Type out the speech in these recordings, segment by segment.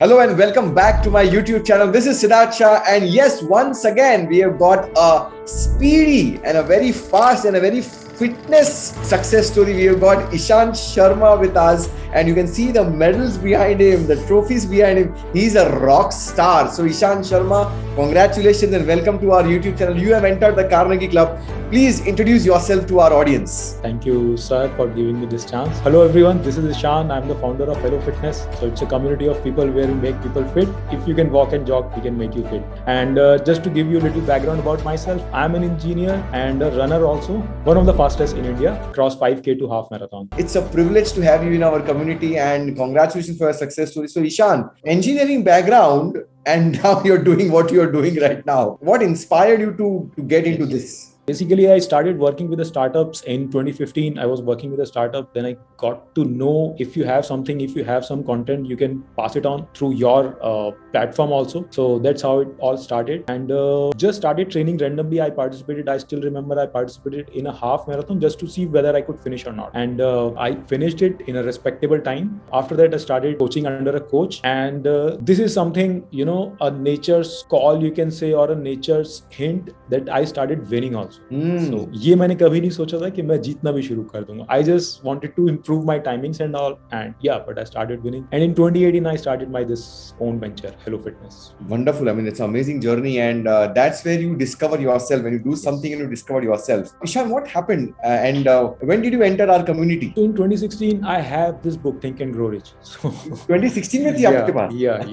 Hello and welcome back to my YouTube channel. This is Sidharth Shah, and yes, once again we have got a speedy and a very fast and a very fitness success story. We have got Ishan Sharma with us, and you can see the medals behind him, the trophies behind him. He's a rock star. So Ishan Sharma, congratulations and welcome to our YouTube channel. You have entered the Carnegie Club. Please introduce yourself to our audience. Thank you, sir, for giving me this chance. Hello, everyone. This is Ishan. I'm the founder of Hello Fitness. So it's a community of people where we make people fit. If you can walk and jog, we can make you fit. And just to give you a little background about myself, I'm an engineer and a runner also. One of the fastest in India, across 5K to half marathon. It's a privilege to have you in our community, and congratulations for your success story. So Ishan, engineering background, and now you're doing what you're doing right now. What inspired you to get into this? Basically, I started working with the startups in 2015. I was working with a startup. Then I got to know if you have something, if you have some content, you can pass it on through your platform also. So that's how it all started. And just started training randomly. I participated. I still remember I participated in a half marathon just to see whether I could finish or not. And I finished it in a respectable time. After that, I started coaching under a coach. And this is something, a nature's call, you can say, or a nature's hint that I started winning also. So ये मैंने कभी नहीं सोचा था कि मैं जीतना भी शुरू कर दूंगा. I just wanted to improve my timings and all, and yeah, but I started winning. And in 2018, I started my this own venture, Hello Fitness. Wonderful. I mean, it's an amazing journey, and that's where you discover yourself. When you do something and you discover yourself. Ishan, what happened? And when did you enter our community? So in 2016, I have this book, Think and Grow Rich. So 2016 में थी आपके पास? Yeah.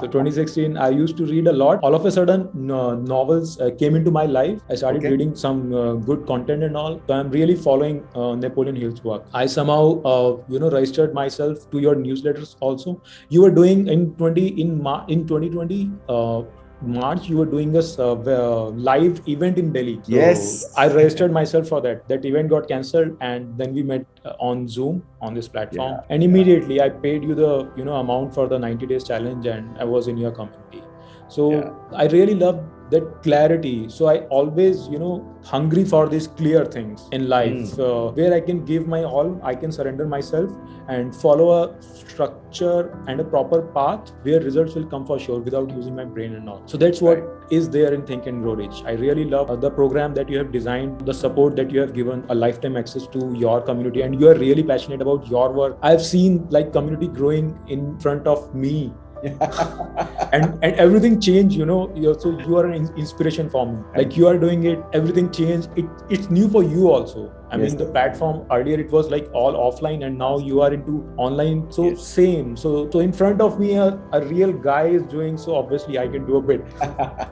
So 2016, I used to read a lot. All of a sudden, novels came into my life. I started reading some good content and all. So I'm really following Napoleon Hill's work. I somehow, registered myself to your newsletters also. You were doing in 2020. March, you were doing a live event in Delhi. So yes. I registered myself for that. That event got cancelled, and then we met on Zoom on this platform. Yeah. And immediately I paid you the amount for the 90 days challenge, and I was in your community. So I really love that clarity. So I always, hungry for these clear things in life, where I can give my all, I can surrender myself and follow a structure and a proper path where results will come for sure without using my brain and all. So that's what is there in Think and Grow Rich. I really love the program that you have designed, the support that you have given, a lifetime access to your community, and you are really passionate about your work. I've seen community growing in front of me. and everything changed, so you are an inspiration for me. You are doing it, everything changed. It's new for you also. I mean, the platform earlier it was all offline, and now you are into online. So same. So in front of me, a real guy is doing. So obviously, I can do a bit.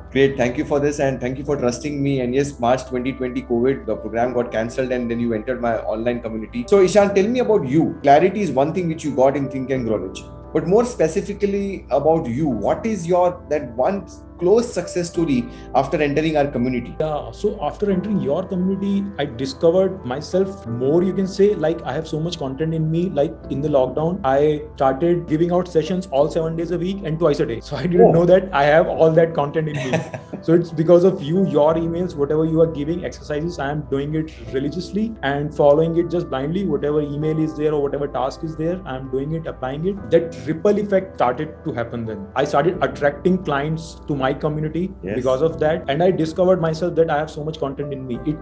Great. Thank you for this, and thank you for trusting me. And yes, March 2020, COVID, the program got cancelled, and then you entered my online community. So Ishan, tell me about you. Clarity is one thing which you got in Think and Grow Rich. But more specifically about you, what is that one close success story after entering our community? Yeah, so after entering your community, I discovered myself more, you can say. I have so much content in me. In the lockdown, I started giving out sessions all 7 days a week and twice a day. So I didn't know that I have all that content in me. So it's because of you, your emails, whatever you are giving, exercises, I am doing it religiously and following it just blindly. Whatever email is there or whatever task is there, I am doing it, applying it. That ripple effect started to happen then. I started attracting clients to my community because of that, and I discovered myself that I have so much content in me. It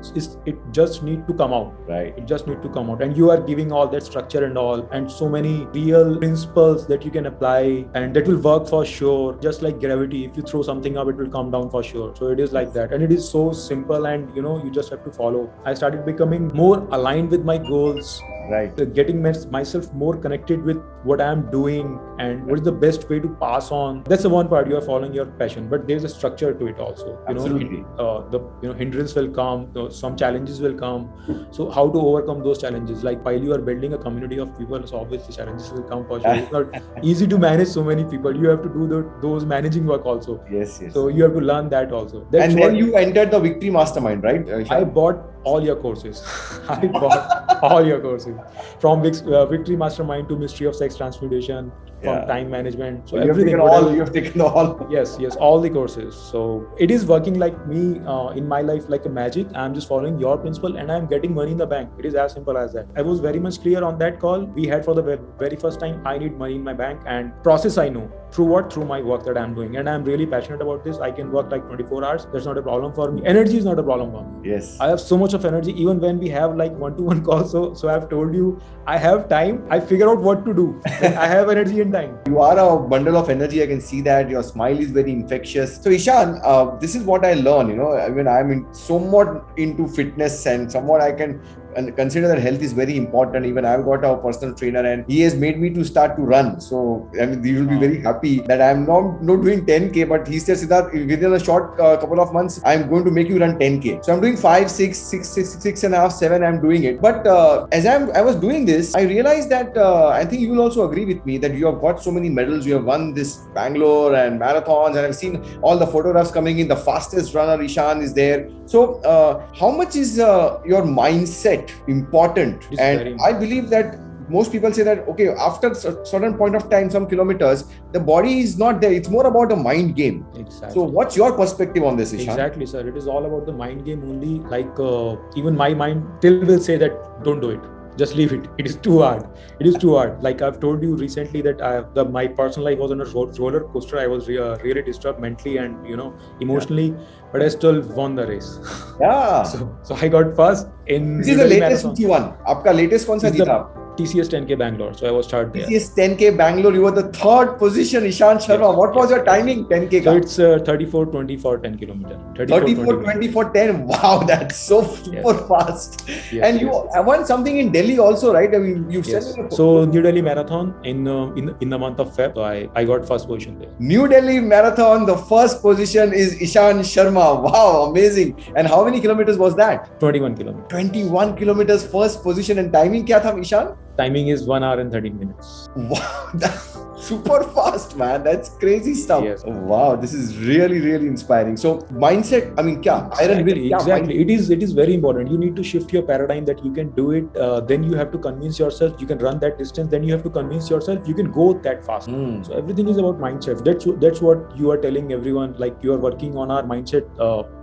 just need to come out. Right. It just need to come out, and you are giving all that structure and all, and so many real principles that you can apply, and that will work for sure. Just like gravity, if you throw something up, it will come down for sure. So it is like that, and it is so simple, and you just have to follow. I started becoming more aligned with my goals. Right. Getting myself more connected with what I am doing and what is the best way to pass on. That's the one part. You are following your passion, but there's a structure to it also. Absolutely. The hindrance will come. Some challenges will come. So how to overcome those challenges? While you are building a community of people, so obviously challenges will come for sure. It's not easy to manage so many people. You have to do those managing work also. Yes. So you have to learn that also. And then you entered the Victory Mastermind, right? I bought all your courses. I bought all your courses from Victory Mastermind to Mystery of Sex Transmutation. from time management. So you everything. You have taken all. Yes, all the courses. So it is working like me in my life like a magic. I'm just following your principle and I'm getting money in the bank. It is as simple as that. I was very much clear on that call. We had for the very first time, I need money in my bank, and process I know. Through what? Through my work that I'm doing. And I'm really passionate about this. I can work like 24 hours. That's not a problem for me. Energy is not a problem for me. Yes. I have so much of energy, even when we have like one-to-one calls. So I've told you, I have time. I figure out what to do. I have energy and time. You are a bundle of energy. I can see that. Your smile is very infectious. So Ishan, this is what I learn, when I'm somewhat into fitness, and somewhat I can consider that health is very important. Even I've got a personal trainer and he has made me to start to run. So he will be very happy that I'm not doing 10K, but he says, Sidharth, within a short couple of months, I'm going to make you run 10K. So I'm doing 5, 6 and a half, 7, I'm doing it. But as I was doing this, I realized that I think you will also agree with me that you have got so many medals. You have won this Bangalore and marathons, and I've seen all the photographs coming in. The fastest runner, Ishan, is there. So how much is your mindset important? And I believe that most people say that, okay, after a certain point of time, some kilometers, the body is not there. It's more about a mind game. Exactly. So what's your perspective on this, Ishan? Exactly, sir. It is all about the mind game only. Like even my mind still will say that don't do it. Just leave it. It is too hard. It is too hard. Like I've told you recently that my personal life was on a roller coaster. I was really disturbed mentally and emotionally, but I still won the race. Yeah. So I got first in. This is the latest which you won. Aapka latest kaun sa jeeta? TCS 10K Bangalore. So I was started there. TCS 10K Bangalore. You were the third position, Ishan Sharma. Yes. What was your timing? 10K. So it's 34:20 for 10 kilometer. 34:20 for 10. Wow, that's so super fast. Yes, and you won something in Delhi also, right? I mean, you said. So New Delhi Marathon in the month of Feb. So I got first position there. New Delhi Marathon. The first position is Ishan Sharma. Wow, amazing. And how many kilometers was that? 21 kilometers. 21 kilometers first position, and timing kya tha, Ishan? Timing is 1 hour and 13 minutes. Wow, that's super fast, man. That's crazy stuff. Yes. Wow, this is really, really inspiring. So mindset, I mean, kya? Iron will. Exactly. It is very important. You need to shift your paradigm that you can do it. Then you have to convince yourself you can run that distance. Then you have to convince yourself you can go that fast. So everything is about mindset. That's what you are telling everyone. Like you are working on our mindset.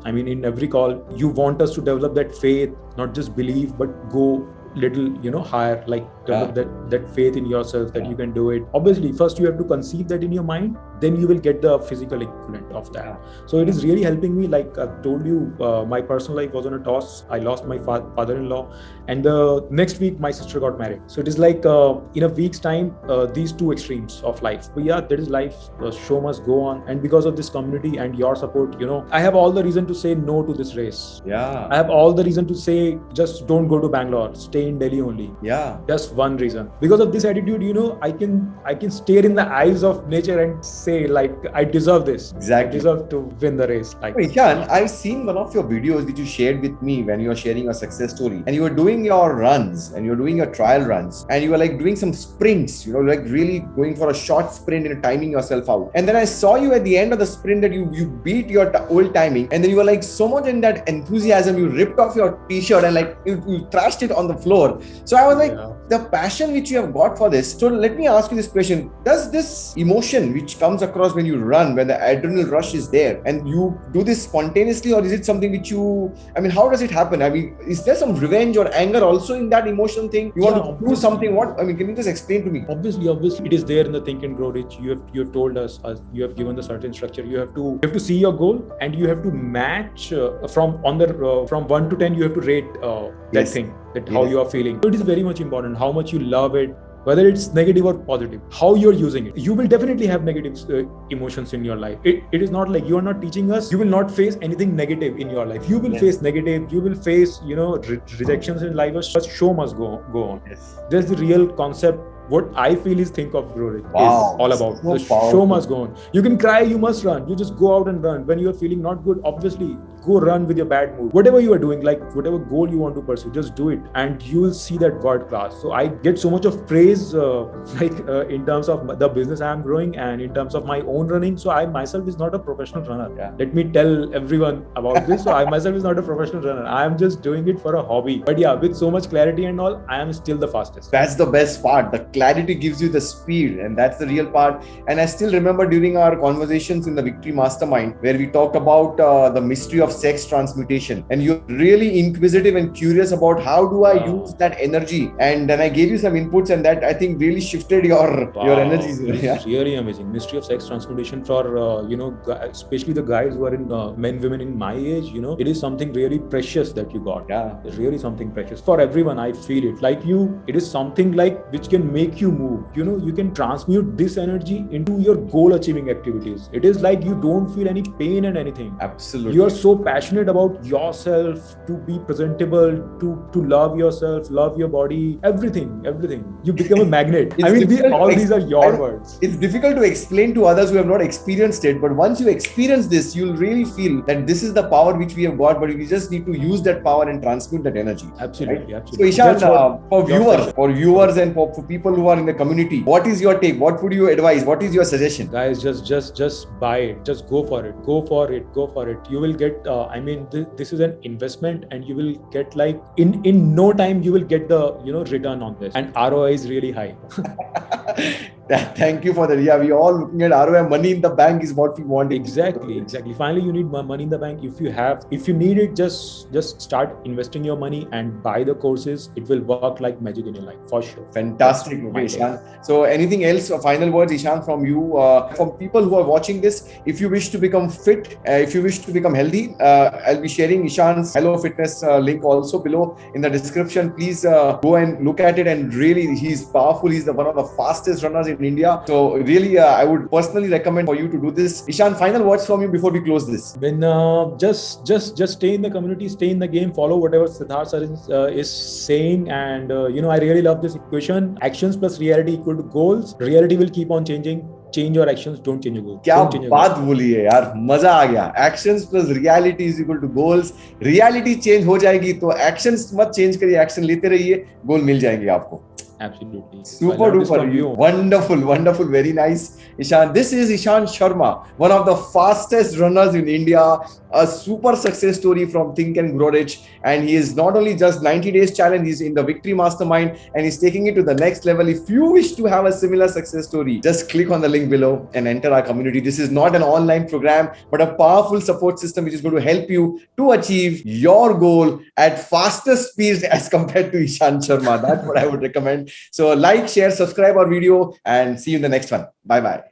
I mean, in every call, you want us to develop that faith, not just believe, but go little higher, like develop that faith in yourself that you can do it. Obviously first you have to conceive that in your mind, then you will get the physical equivalent of that. So it is really helping me. Like I've told you, my personal life was on a toss. I lost my father-in-law, and the next week my sister got married. So it is like in a week's time, these two extremes of life. But yeah, that is life. The show must go on, and because of this community and your support, I have all the reason to say no to this race. I have all the reason to say just don't go to Bangalore, stay in Delhi only. Just one reason. Because of this attitude, I can stare in the eyes of nature and say, like, I deserve this. Exactly. I deserve to win the race. Like, Ishan, I've seen one of your videos which you shared with me when you were sharing your success story, and you were doing your runs and you're doing your trial runs, and you were like doing some sprints, like really going for a short sprint and timing yourself out. And then I saw you at the end of the sprint that you beat your old timing, and then you were like so much in that enthusiasm, you ripped off your t-shirt and like you thrashed it on the floor. So I was like, the passion which you have got for this. So let me ask you this question. Does this emotion which comes across when you run, when the adrenalinal rush is there, and you do this spontaneously, or is it something which how does it happen? I mean, is there some revenge or anger also in that emotion thing? You want to do something? Can you just explain to me? Obviously, it is there in the Think and Grow Rich. You have told us, you have given the certain structure. You have to see your goal, and you have to match from 1 to 10. You have to rate that thing, how you are feeling. So it is very much important how much you love it, whether it's negative or positive, how you're using it. You will definitely have negative emotions in your life. It is not like you are not teaching us. You will not face anything negative in your life. You will face negative. You will face rejections in life. But show must go on. That's the real concept. What I feel is Think of Grow Rich is all about. So the show must go on. You can cry, you must run. You just go out and run. When you're feeling not good, obviously go run with your bad mood. Whatever you are doing, like whatever goal you want to pursue, just do it, and you will see that world class. So I get so much of praise, in terms of the business I am growing and in terms of my own running. So I myself is not a professional runner. Yeah. Let me tell everyone about this. So I myself is not a professional runner. I am just doing it for a hobby. But yeah, with so much clarity and all, I am still the fastest. That's the best part. The clarity gives you the speed, and that's the real part. And I still remember during our conversations in the Victory Mastermind, where we talked about the mystery of sex transmutation, and you're really inquisitive and curious about how do I use that energy. And then I gave you some inputs, and that I think really shifted your energies. It's really amazing. Mystery of sex transmutation for especially the guys who are in women in my age. It is something really precious that you got. Yeah, it's really something precious for everyone. I feel it. Like you, it is something like which can make you move. You can transmute this energy into your goal achieving activities. It is like you don't feel any pain and anything. Absolutely. You are so passionate about yourself, to be presentable, to love yourself, love your body, everything. You become a magnet. These are your words. It's difficult to explain to others who have not experienced it, but once you experience this, you'll really feel that this is the power which we have got, but we just need to use that power and transmute that energy. Absolutely, right? absolutely. So Ishan, for viewers and for people who are in the community, what is your take? What would you advise? What is your suggestion? Guys, just buy it. Just go for it. Go for it. You will get. This is an investment, and you will get like in no time you will get the return on this, and ROI is really high. Thank you for that. Yeah, we all looking at ROI. Money in the bank is what we want. Exactly. Finally, you need money in the bank. If you need it, just start investing your money and buy the courses. It will work like magic in your life for sure. Fantastic, Ishan. So, anything else? Final words, Ishan, from you? From people who are watching this, if you wish to become fit, if you wish to become healthy, I'll be sharing Ishan's Hello Fitness link also below in the description. Please go and look at it. And really, he's powerful. He's one of the fastest runners in India. So really, I would personally recommend for you to do this. Ishan, final words from you before we close this. When just stay in the community, stay in the game, follow whatever Sidharth is saying, and I really love this equation: actions plus reality equal to goals. Reality will keep on changing. Change your actions, don't change your goals. क्या बात बोली है यार, मजा आ गया. Actions plus reality is equal to goals. Reality change हो जाएगी तो actions मत change करिए, action लेते रहिए, goal मिल जाएंगे आपको. Absolutely. Super duper. Wonderful. Very nice. Ishan, this is Ishan Sharma, one of the fastest runners in India, a super success story from Think and Grow Rich. And he is not only just 90 days challenge, he's in the Victory Mastermind and he's taking it to the next level. If you wish to have a similar success story, just click on the link below and enter our community. This is not an online program, but a powerful support system which is going to help you to achieve your goal at faster speeds as compared to Ishan Sharma. That's what I would recommend. So like, share, subscribe our video and see you in the next one. Bye-bye.